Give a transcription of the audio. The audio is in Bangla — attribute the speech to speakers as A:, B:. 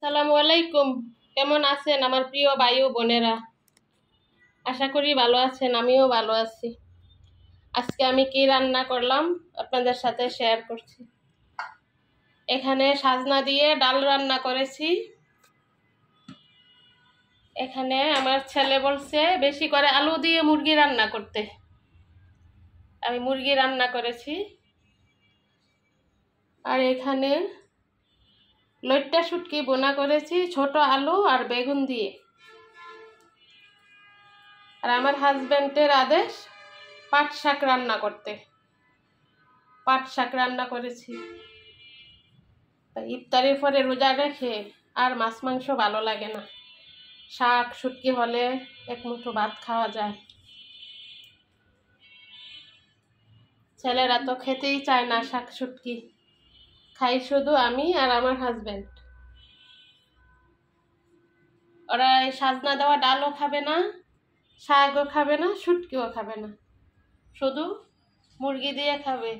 A: সালামু আলাইকুম। কেমন আছেন আমার প্রিয় ভাই ও বোনেরা? আশা করি ভালো আছেন, আমিও ভালো আছি। আজকে আমি কি রান্না করলাম আপনাদের সাথে শেয়ার করছি। এখানে সাজনা দিয়ে ডাল রান্না করেছি। এখানে আমার ছেলে বলছে বেশি করে আলু দিয়ে মুরগি রান্না করতে, আমি মুরগি রান্না করেছি। আর এখানে লইট্টা শুটকি বোনা করেছি ছোট আলু আর বেগুন দিয়ে। আর আমার হাজবেন্ডের আদেশ পাট শাক রান্না করতে, পাট শাক রান্না করেছি। ইফতারের পরে রোজা রেখে আর মাছ মাংস ভালো লাগে না, শাক শুটকি হলে এক মুঠো ভাত খাওয়া যায়। ছেলেরা তো খেতেই চায় না শাক শুটকি, খাই শুধু আমি আর আমার হাজবেন্ড। ওরা এই সাজনা দেওয়া ডালও খাবে না, শাকও খাবে না, শুটকিও খাবে না, শুধু মুরগি দিয়ে খাবে।